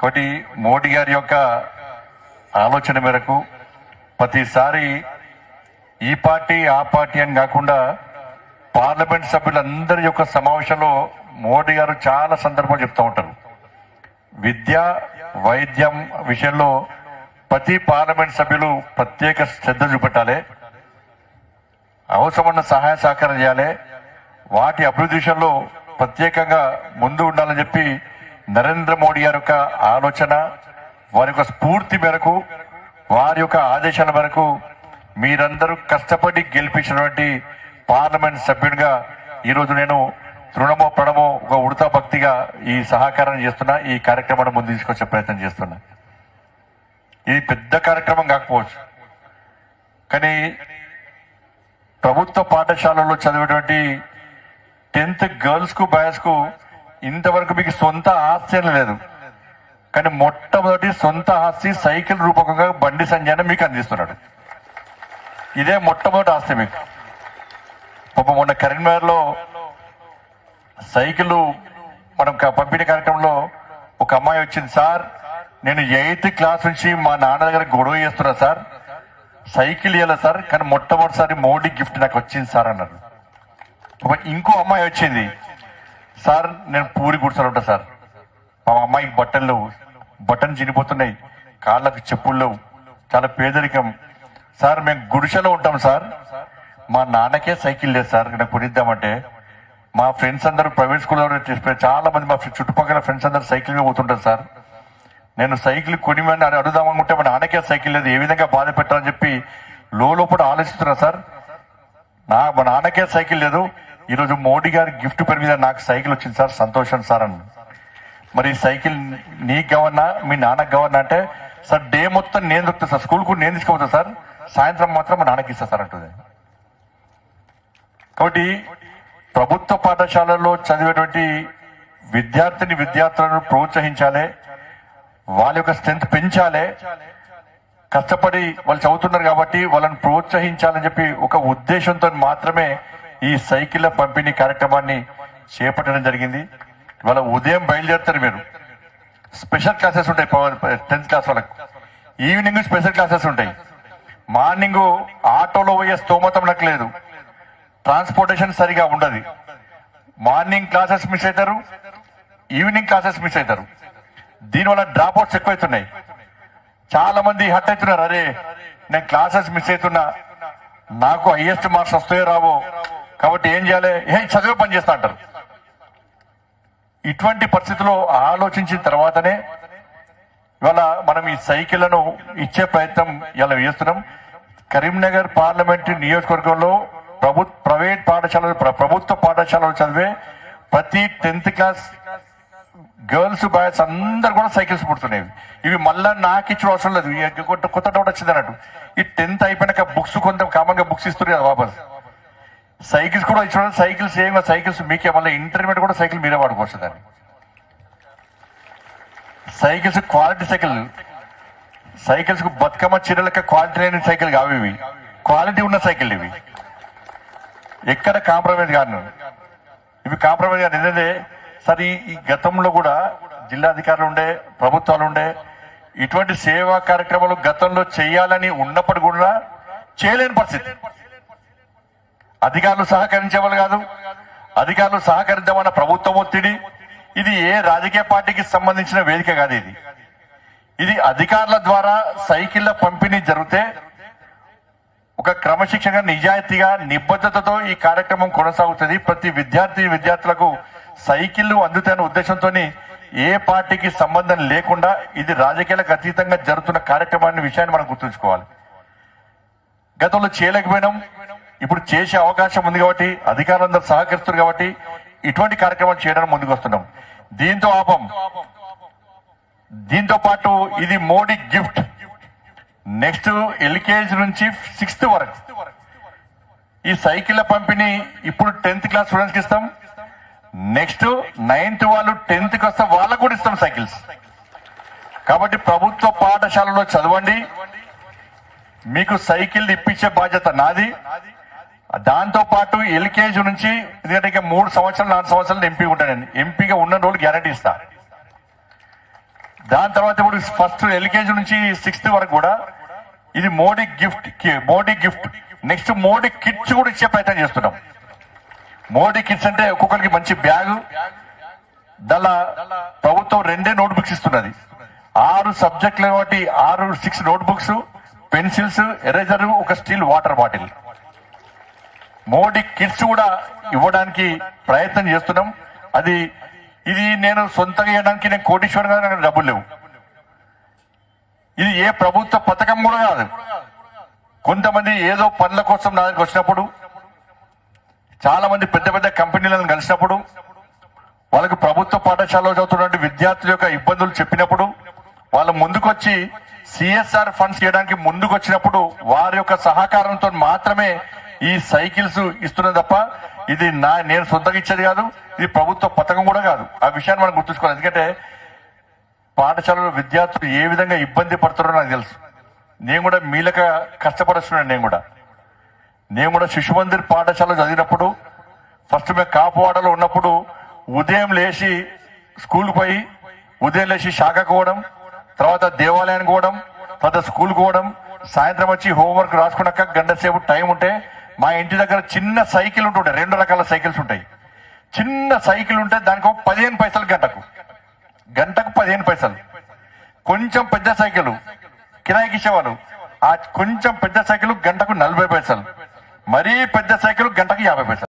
కాబట్టి మోడీ గారి యొక్క ఆలోచన మేరకు ప్రతిసారి ఈ పార్టీ ఆ పార్టీ అని కాకుండా పార్లమెంట్ సభ్యులందరి యొక్క సమావేశంలో మోడీ గారు చాలా సందర్భాలు చెప్తూ ఉంటారు. విద్య వైద్యం విషయంలో ప్రతి పార్లమెంట్ సభ్యులు ప్రత్యేక శ్రద్ధ చూపెట్టాలి, అవసరమైన సహాయ సహకారం చేయాలి, వాటి అభివృద్ధి విషయంలో ప్రత్యేకంగా ముందు ఉండాలని చెప్పి నరేంద్ర మోడీ గారి యొక్క ఆలోచన, వారి యొక్క స్ఫూర్తి మేరకు, వారి యొక్క ఆదేశాల మేరకు మీరందరూ కష్టపడి గెలిపించినటువంటి పార్లమెంట్ సభ్యుడిగా ఈరోజు నేను తృణమో ప్రణమో ఒక ఉడతా భక్తిగా ఈ సహకారం చేస్తున్నా, ఈ కార్యక్రమాన్ని ముందు తీసుకొచ్చే ప్రయత్నం చేస్తున్నా. ఇది పెద్ద కార్యక్రమం కాకపోవచ్చు, కానీ ప్రభుత్వ పాఠశాలలో చదివేటువంటి 10th గర్ల్స్ కు బాయ్స్ కు ఇంతవరకు మీకు సొంత ఆస్తి అని లేదు, కానీ మొట్టమొదటి సొంత ఆస్తి సైకిల్ రూపకంగా బండి సంజయ్ మీకు అందిస్తున్నాడు. ఇదే మొట్టమొదటి ఆస్తి మీకు. మొన్న కరీంనగర్ లో సైకిల్ మనం పంపిణీ కార్యక్రమంలో ఒక అమ్మాయి వచ్చింది, సార్ నేను 8th క్లాస్ నుంచి మా నాన్న దగ్గర గొడవ చేస్తున్నా సార్, సైకిల్ ఇవ్వాలి సార్, కానీ మొట్టమొదటిసారి మోడీ గిఫ్ట్ నాకు వచ్చింది సార్ అన్నారు. ఇంకో అమ్మాయి వచ్చింది, సార్ నేను పూరి గుడిసెలు ఉంటా సార్, మా అమ్మాయికి బట్టలు లేవు, బట్టలు చినిపోతున్నాయి, కాళ్ళకు చెప్పులు లేవు, చాలా పేదరికం సార్, మేము గుడిసెలో ఉంటాం సార్, మా నాన్నకే సైకిల్ లేదు సార్, నాకు కొనిద్దామంటే మా ఫ్రెండ్స్ అందరూ ప్రైవేట్ స్కూల్లో చాలా మంది మా చుట్టుపక్కల ఫ్రెండ్స్ అందరూ సైకిల్ మీద పోతుంటారు సార్, నేను సైకిల్ కొనిమని అడుగుదామనుకుంటే మా నాన్నకే సైకిల్ లేదు, ఏ విధంగా బాధ పెట్టాలని చెప్పి లోపల ఆలోచిస్తున్నా సార్, మా నాన్నకే సైకిల్ లేదు, ఈరోజు మోడీ గారి గిఫ్ట్ పేరు మీద నాకు సైకిల్ వచ్చింది సార్, సంతోషం సార్ అన్న. మరి సైకిల్ నీకు కావన్నా మీ నాన్నకు కావన్నా అంటే, సార్ డే మొత్తం నేను దొరుకుతా సార్, స్కూల్ కూడా నేను తీసుకుపోతా సార్, సాయంత్రం మాత్రం మా నాన్నకి ఇస్తా సార్ అంటుంది. కాబట్టి ప్రభుత్వ పాఠశాలల్లో చదివేటువంటి విద్యార్థులను ప్రోత్సహించాలి, వాళ్ళ యొక్క స్ట్రెంత్ పెంచాలి, కష్టపడి వాళ్ళు చదువుతున్నారు కాబట్టి వాళ్ళని ప్రోత్సహించాలని చెప్పి ఒక ఉద్దేశంతో మాత్రమే ఈ సైకిళ్ల పంపిణీ కార్యక్రమాన్ని చేపట్టడం జరిగింది. ఇవాళ ఉదయం బయలుదేరుతారు మీరు, స్పెషల్ క్లాసెస్ ఉంటాయి 10th క్లాస్ వాళ్ళకు, ఈవినింగ్ స్పెషల్ క్లాసెస్ ఉంటాయి, మార్నింగ్ ఆటోలో పోయే స్తోమత నాకు లేదు, ట్రాన్స్పోర్టేషన్ సరిగా ఉండదు, మార్నింగ్ క్లాసెస్ మిస్ అవుతారు, ఈవినింగ్ క్లాసెస్ మిస్ అవుతారు, దీనివల్ల డ్రాప్ అవుట్స్ ఎక్కువైతున్నాయి. చాలా మంది హట్ అవుతున్నారు, అరే నేను క్లాసెస్ మిస్ అవుతున్నా, నాకు హైయెస్ట్ మార్క్స్ వస్తాయో రావో, కాబట్టి ఏం చేయాలి, చదివే పని చేస్తా అంటారు. ఇటువంటి పరిస్థితుల్లో ఆలోచించిన తర్వాతనే ఇవాళ మనం ఈ సైకిళ్లను ఇచ్చే ప్రయత్నం ఇలా చేస్తున్నాం. కరీంనగర్ పార్లమెంటరీ నియోజకవర్గంలో ప్రైవేట్ పాఠశాలలు ప్రభుత్వ పాఠశాలలో చదివే ప్రతి 10th క్లాస్ గర్ల్స్ బాయ్స్ అందరు కూడా సైకిల్స్ పుడుతున్నాయి. ఇవి మళ్ళా నాకు ఇచ్చిన అవసరం లేదు, కొత్త డౌట్ వచ్చింది అన్నట్టు. ఈ 10th అయిపోయినాక బుక్స్ కొంత కామన్ గా బుక్స్ ఇస్తున్నారు కదా వాపస్, సైకిల్స్ కూడా ఇచ్చిన సైకిల్స్ ఏమో సైకిల్స్ మీకే మళ్ళీ ఇంటర్మీడియట్ కూడా సైకిల్ మీరే వాడుకోవచ్చు. దాన్ని సైకిల్స్ క్వాలిటీ సైకిల్స్ కు బతుకమ్మ చీరలక క్వాలిటీ లేని సైకిల్ కావు ఇవి, క్వాలిటీ ఉన్న సైకిల్ ఇవి, ఎక్కడ కాంప్రమైజ్ కాదు, ఇవి కాంప్రమైజ్ కాదు. ఎందుకంటే సరే ఈ గతంలో కూడా జిల్లాధికారులు ఉండే, ప్రభుత్వాలు ఉండే, ఇటువంటి సేవా కార్యక్రమాలు గతంలో చేయాలని ఉన్నప్పుడు కూడా చేయలేని పరిస్థితి. అధికారులు సహకరించేవాళ్ళు కాదు, అధికారులు సహకరిద్దామన్న ప్రభుత్వం ఒత్తిడి. ఇది ఏ రాజకీయ పార్టీకి సంబంధించిన వేదిక కాదు, ఇది అధికారుల ద్వారా సైకిళ్ల పంపిణీ జరిగితే ఒక క్రమశిక్షణ, నిజాయితీగా, నిబద్ధతతో ఈ కార్యక్రమం కొనసాగుతుంది. ప్రతి విద్యార్థులకు సైకిళ్లు అందుతాయన్న ఉద్దేశంతో ఏ పార్టీకి సంబంధం లేకుండా ఇది రాజకీయాలకు అతీతంగా జరుగుతున్న కార్యక్రమాన్ని విషయాన్ని మనం గుర్తుంచుకోవాలి. గతంలో చేయలేకపోయినాం, ఇప్పుడు చేసే అవకాశం ఉంది కాబట్టి, అధికారులందరూ సహకరిస్తున్నారు కాబట్టి ఇటువంటి కార్యక్రమాలు చేయడానికి ముందుకు వస్తున్నాం. దీంతో పాటు ఇది మోడీ గిఫ్ట్. నెక్స్ట్ LKG నుంచి 6th వరకు ఈ సైకిళ్ల పంపిణీ ఇప్పుడు 10th క్లాస్ స్టూడెంట్స్ కి ఇస్తాం. నెక్స్ట్ 9th వాళ్ళు 10th కి వస్తే వాళ్ళకు కూడా ఇస్తాం సైకిల్స్. కాబట్టి ప్రభుత్వ పాఠశాలలో చదవండి, మీకు సైకిల్ ఇప్పించే బాధ్యత నాది. దాంతో పాటు LKG నుంచి, ఎందుకంటే 3 సంవత్సరాలు 4 సంవత్సరాలు ఎంపీ ఉంటానండి, ఎంపీగా ఉన్న రోజులు గ్యారంటీ ఇస్తా. దాని తర్వాత ఇప్పుడు ఫస్ట్ ఎల్కేజీ నుంచి 6th వరకు కూడా ఇది Modi gift next Modi kits కూడా ఇచ్చే ప్రయత్నం చేస్తున్నాం. మోడీ కిట్స్ అంటే ఒక్కొక్కరికి మంచి బ్యాగు, దానిలో ప్రభుత్వం 2 నోట్బుక్స్ ఇస్తున్నది. 6 సబ్జెక్టులు కాబట్టి 6 నోట్బుక్స్, పెన్సిల్స్, ఎరేజర్, ఒక steel water bottle. Modi kits కూడా ఇవ్వడానికి ప్రయత్నం చేస్తున్నాం. ఇది నేను సొంతంగా ఇవ్వడానికి నేను కోటీశ్వరంగా నాకు డబ్బులు లేవు. ఇది ఏ ప్రభుత్వ పథకం కూడా కాదు. కొంతమంది ఏదో పనుల కోసం నా దగ్గరికి వచ్చినప్పుడు, చాలా మంది పెద్ద పెద్ద కంపెనీలను కలిసినప్పుడు, వాళ్ళకు ప్రభుత్వ పాఠశాలలో చదువుతున్న విద్యార్థుల యొక్క ఇబ్బందులు చెప్పినప్పుడు, వాళ్ళు ముందుకొచ్చి సిఎస్ఆర్ ఫండ్స్ చేయడానికి ముందుకు వచ్చినప్పుడు వారి యొక్క సహకారంతో మాత్రమే ఈ సైకిల్స్ ఇస్తున్నది తప్ప ఇది నేను సొంతంగా ఇచ్చేది కాదు, ఇది ప్రభుత్వ పథకం కూడా కాదు. ఆ విషయాన్ని మనం గుర్తుంచుకోవాలి. ఎందుకంటే పాఠశాలలో విద్యార్థులు ఏ విధంగా ఇబ్బంది పడుతున్నారో నాకు తెలుసు. నేను కూడా మీలక కష్టపడుతున్నాను. నేను కూడా శిశు మందిర్ పాఠశాలలో చదివినప్పుడు ఫస్ట్ మేము కాపువాడలో ఉన్నప్పుడు ఉదయం లేచి స్కూల్కి పోయి, ఉదయం లేచి శాఖకు పోవడం, తర్వాత దేవాలయానికి పోవడం, తర్వాత స్కూల్కి పోవడం, సాయంత్రం వచ్చి హోంవర్క్ రాసుకున్నాక గంట సేపు టైం ఉంటే మా ఇంటి దగ్గర చిన్న సైకిల్ ఉంటుండే. 2 రకాల సైకిల్స్ ఉంటాయి. చిన్న సైకిల్ ఉంటే దానికి 15 పైసలు గంటకు 15 పైసలు. కొంచెం పెద్ద సైకిల్ కిరాయికి ఇచ్చేవాళ్ళు. ఆ కొంచెం పెద్ద సైకిల్ గంటకు 40 పైసలు, మరీ పెద్ద సైకిల్ గంటకు 50 పైసలు.